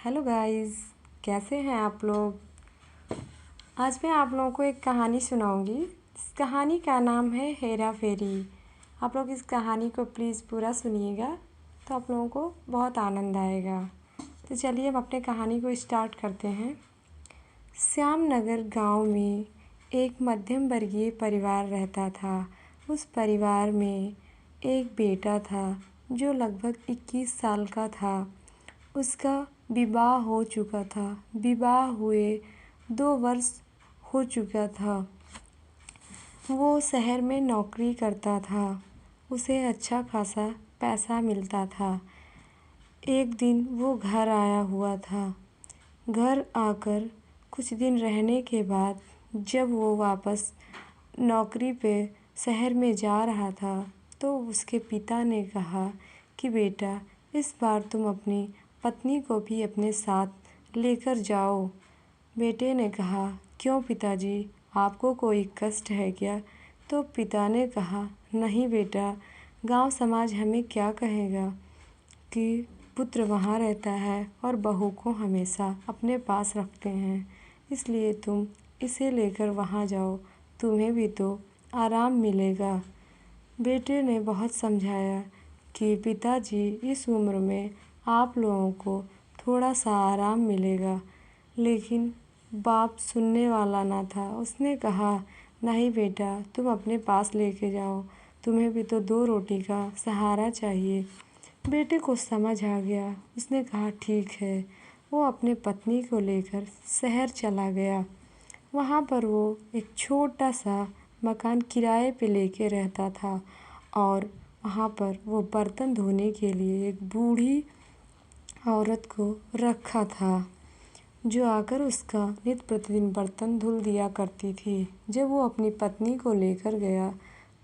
Hello guys, कैसे हैं आप लोग। आज मैं आप लोगों को एक कहानी सुनाऊंगी। इस कहानी का नाम है हेरा फेरी। आप लोग इस कहानी को प्लीज़ पूरा सुनिएगा तो आप लोगों को बहुत आनंद आएगा। तो चलिए हम अपने कहानी को स्टार्ट करते हैं। श्यामनगर गांव में एक मध्यम वर्गीय परिवार रहता था। उस परिवार में एक बेटा था जो लगभग 21 साल का था। उसका विवाह हो चुका था। विवाह हुए 2 वर्ष हो चुका था। वो शहर में नौकरी करता था। उसे अच्छा खासा पैसा मिलता था। एक दिन वो घर आया हुआ था। घर आकर कुछ दिन रहने के बाद जब वो वापस नौकरी पे शहर में जा रहा था तो उसके पिता ने कहा कि बेटा, इस बार तुम अपनी पत्नी को भी अपने साथ लेकर जाओ। बेटे ने कहा, क्यों पिताजी, आपको कोई कष्ट है क्या? तो पिता ने कहा, नहीं बेटा, गांव समाज हमें क्या कहेगा कि पुत्र वहाँ रहता है और बहू को हमेशा अपने पास रखते हैं, इसलिए तुम इसे लेकर वहाँ जाओ, तुम्हें भी तो आराम मिलेगा। बेटे ने बहुत समझाया कि पिताजी, इस उम्र में आप लोगों को थोड़ा सा आराम मिलेगा, लेकिन बाप सुनने वाला ना था। उसने कहा, नहीं बेटा, तुम अपने पास लेके जाओ, तुम्हें भी तो 2 रोटी का सहारा चाहिए। बेटे को समझ आ गया। उसने कहा, ठीक है। वो अपने पत्नी को लेकर शहर चला गया। वहाँ पर वो एक छोटा सा मकान किराए पे लेके रहता था और वहाँ पर वो बर्तन धोने के लिए एक बूढ़ी औरत को रखा था जो आकर उसका नित्य प्रतिदिन बर्तन धुल दिया करती थी। जब वो अपनी पत्नी को लेकर गया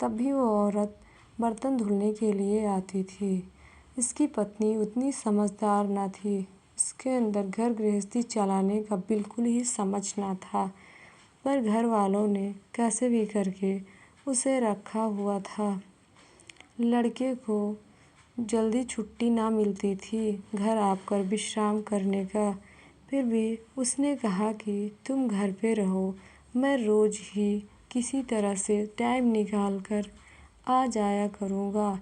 तब भी वो औरत बर्तन धुलने के लिए आती थी। इसकी पत्नी उतनी समझदार ना थी। इसके अंदर घर गृहस्थी चलाने का बिल्कुल ही समझ ना था, पर घर वालों ने कैसे भी करके उसे रखा हुआ था। लड़के को जल्दी छुट्टी ना मिलती थी घर आकर विश्राम करने का, फिर भी उसने कहा कि तुम घर पे रहो, मैं रोज़ ही किसी तरह से टाइम निकाल कर आ जाया करूँगा,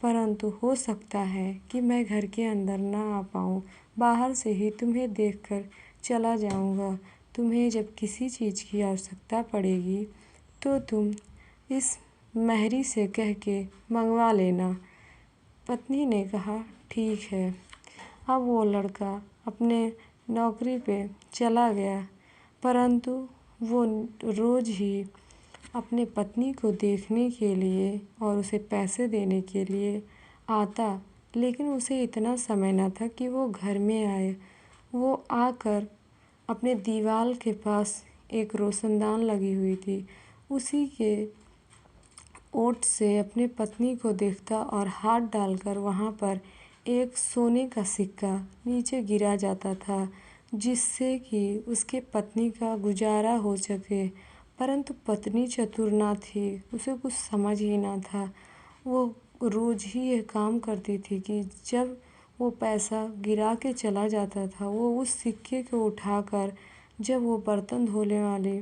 परंतु हो सकता है कि मैं घर के अंदर ना आ पाऊँ, बाहर से ही तुम्हें देखकर चला जाऊँगा। तुम्हें जब किसी चीज़ की आवश्यकता पड़ेगी तो तुम इस महरी से कह के मंगवा लेना। पत्नी ने कहा, ठीक है। अब वो लड़का अपने नौकरी पे चला गया, परंतु वो रोज़ ही अपने पत्नी को देखने के लिए और उसे पैसे देने के लिए आता, लेकिन उसे इतना समय न था कि वो घर में आए। वो आकर अपने दीवार के पास एक रोशनदान लगी हुई थी, उसी के ओट से अपने पत्नी को देखता और हाथ डालकर वहाँ पर एक सोने का सिक्का नीचे गिरा जाता था, जिससे कि उसके पत्नी का गुजारा हो सके। परंतु पत्नी चतुर ना थी, उसे कुछ समझ ही ना था। वो रोज़ ही ये काम करती थी कि जब वो पैसा गिरा के चला जाता था, वो उस सिक्के को उठाकर जब वो बर्तन धोने वाली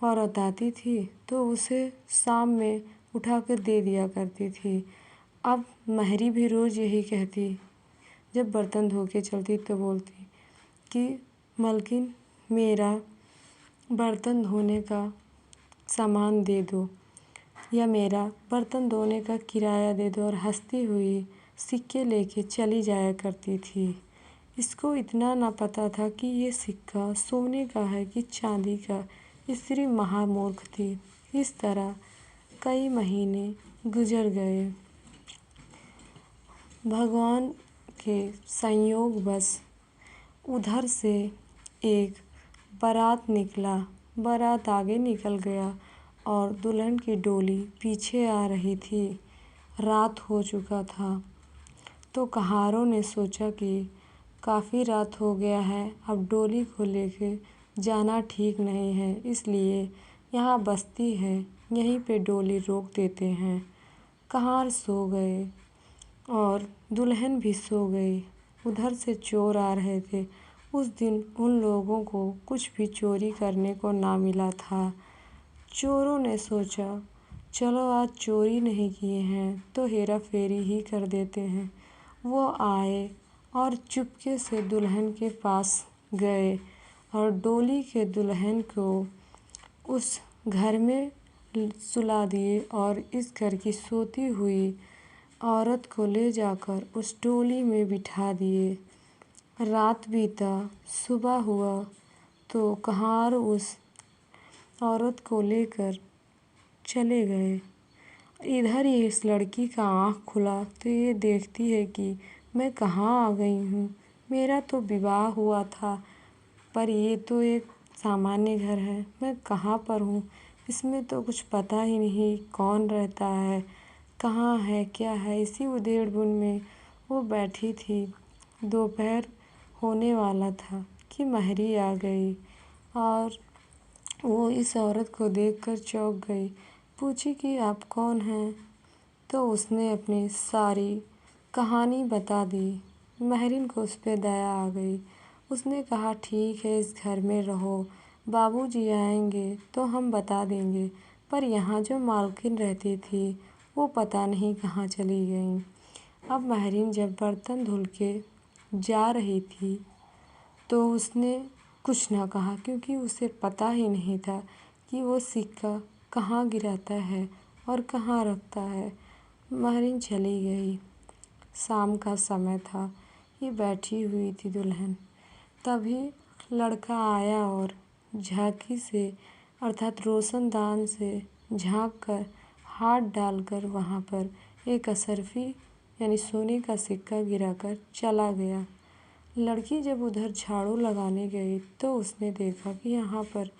औरत आती थी तो उसे शाम में उठा कर दे दिया करती थी। अब महरी भी रोज़ यही कहती, जब बर्तन धो के चलती तो बोलती कि मलकिन, मेरा बर्तन धोने का सामान दे दो या मेरा बर्तन धोने का किराया दे दो, और हंसती हुई सिक्के लेके चली जाया करती थी। इसको इतना ना पता था कि ये सिक्का सोने का है कि चांदी का। स्त्री महामूर्ख थी। इस तरह कई महीने गुजर गए। भगवान के संयोगवश उधर से एक बारात निकला। बारात आगे निकल गया और दुल्हन की डोली पीछे आ रही थी। रात हो चुका था तो कहारों ने सोचा कि काफ़ी रात हो गया है, अब डोली को लेके जाना ठीक नहीं है, इसलिए यहाँ बस्ती है, यहीं पे डोली रोक देते हैं। कहार सो गए और दुल्हन भी सो गई। उधर से चोर आ रहे थे, उस दिन उन लोगों को कुछ भी चोरी करने को ना मिला था। चोरों ने सोचा, चलो आज चोरी नहीं किए हैं तो हेरा फेरी ही कर देते हैं। वो आए और चुपके से दुल्हन के पास गए और डोली के दुल्हन को उस घर में सुला दिए और इस घर की सोती हुई औरत को ले जाकर उस डोली में बिठा दिए। रात बीता, सुबह हुआ तो कहार उस औरत को लेकर चले गए। इधर ही इस लड़की का आँख खुला तो ये देखती है कि मैं कहाँ आ गई हूँ। मेरा तो विवाह हुआ था, पर ये तो एक सामान्य घर है। मैं कहाँ पर हूँ? इसमें तो कुछ पता ही नहीं कौन रहता है, कहाँ है, क्या है। इसी उधेड़-बुन में वो बैठी थी। दोपहर होने वाला था कि महरी आ गई और वो इस औरत को देखकर चौंक गई। पूछी कि आप कौन हैं? तो उसने अपनी सारी कहानी बता दी। महरीन को उस पर दया आ गई। उसने कहा, ठीक है, इस घर में रहो, बाबूजी आएंगे तो हम बता देंगे। पर यहाँ जो मालकिन रहती थी वो पता नहीं कहाँ चली गई। अब महरीन जब बर्तन धुल के जा रही थी तो उसने कुछ ना कहा, क्योंकि उसे पता ही नहीं था कि वो सिक्का कहाँ गिराता है और कहाँ रखता है। महरीन चली गई। शाम का समय था। ये बैठी हुई थी दुल्हन। तभी लड़का आया और झांकी से अर्थात रोशनदान से झांक कर हाथ डालकर वहाँ पर एक असरफी यानी सोने का सिक्का गिराकर चला गया। लड़की जब उधर झाड़ू लगाने गई तो उसने देखा कि यहाँ पर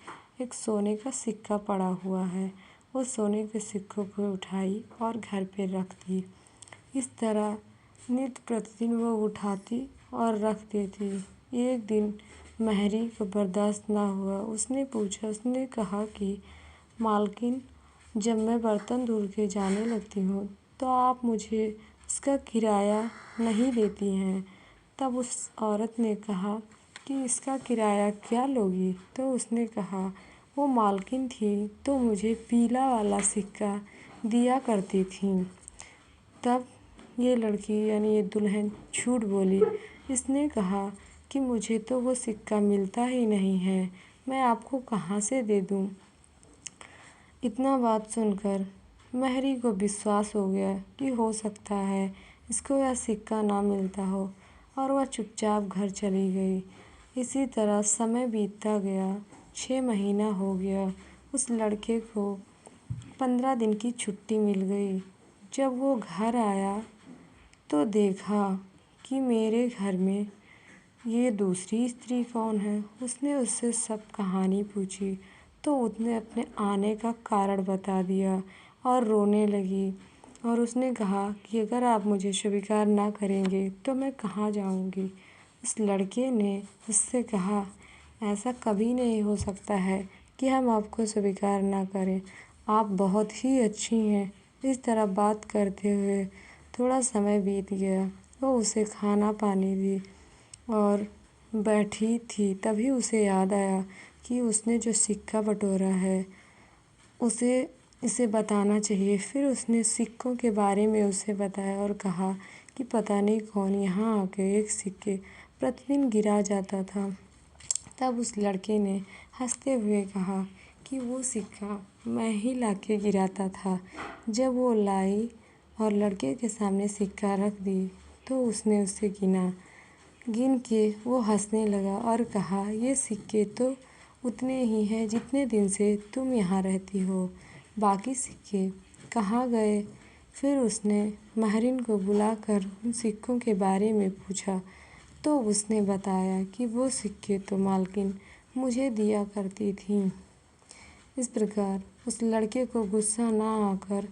एक सोने का सिक्का पड़ा हुआ है। वो सोने के सिक्कों को उठाई और घर पे रख दी। इस तरह नित्य प्रतिदिन वो उठाती और रख देती। एक दिन महरी को बर्दाश्त ना हुआ। उसने पूछा, उसने कहा कि मालकिन, जब मैं बर्तन धुल के जाने लगती हूँ तो आप मुझे इसका किराया नहीं देती हैं। तब उस औरत ने कहा कि इसका किराया क्या लोगी? तो उसने कहा, वो मालकिन थी तो मुझे पीला वाला सिक्का दिया करती थी। तब ये लड़की यानी ये दुल्हन झूठ बोली। इसने कहा कि मुझे तो वो सिक्का मिलता ही नहीं है, मैं आपको कहाँ से दे दूँ? इतना बात सुनकर महरी को विश्वास हो गया कि हो सकता है इसको यह सिक्का ना मिलता हो, और वह चुपचाप घर चली गई। इसी तरह समय बीतता गया। 6 महीना हो गया। उस लड़के को 15 दिन की छुट्टी मिल गई। जब वो घर आया तो देखा कि मेरे घर में ये दूसरी स्त्री कौन है। उसने उससे सब कहानी पूछी तो उसने अपने आने का कारण बता दिया और रोने लगी। और उसने कहा कि अगर आप मुझे स्वीकार ना करेंगे तो मैं कहाँ जाऊँगी। उस लड़के ने उससे कहा, ऐसा कभी नहीं हो सकता है कि हम आपको स्वीकार ना करें, आप बहुत ही अच्छी हैं। इस तरह बात करते हुए थोड़ा समय बीत गया। वो उसे खाना पानी दी और बैठी थी। तभी उसे याद आया कि उसने जो सिक्का बटोरा है उसे इसे बताना चाहिए। फिर उसने सिक्कों के बारे में उसे बताया और कहा कि पता नहीं कौन यहाँ आके एक सिक्के प्रतिदिन गिरा जाता था। तब उस लड़के ने हंसते हुए कहा कि वो सिक्का मैं ही लाके गिराता था। जब वो लाई और लड़के के सामने सिक्का रख दी तो उसने उसे गिना। गिन के वो हंसने लगा और कहा, ये सिक्के तो उतने ही हैं जितने दिन से तुम यहाँ रहती हो, बाकी सिक्के कहाँ गए? फिर उसने महरीन को बुलाकर उन सिक्कों के बारे में पूछा तो उसने बताया कि वो सिक्के तो मालकिन मुझे दिया करती थी। इस प्रकार उस लड़के को गुस्सा ना आकर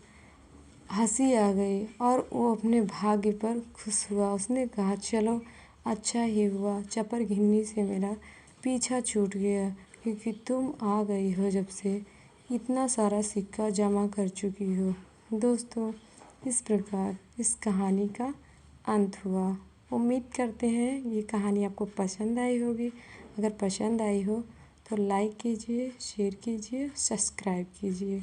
हंसी आ गई और वो अपने भाग्य पर खुश हुआ। उसने कहा, चलो अच्छा ही हुआ, चपर घिन्नी से मेरा पीछा छूट गया, क्योंकि तुम आ गई हो जब से इतना सारा सिक्का जमा कर चुकी हो। दोस्तों, इस प्रकार इस कहानी का अंत हुआ। उम्मीद करते हैं ये कहानी आपको पसंद आई होगी। अगर पसंद आई हो तो लाइक कीजिए, शेयर कीजिए, सब्सक्राइब कीजिए।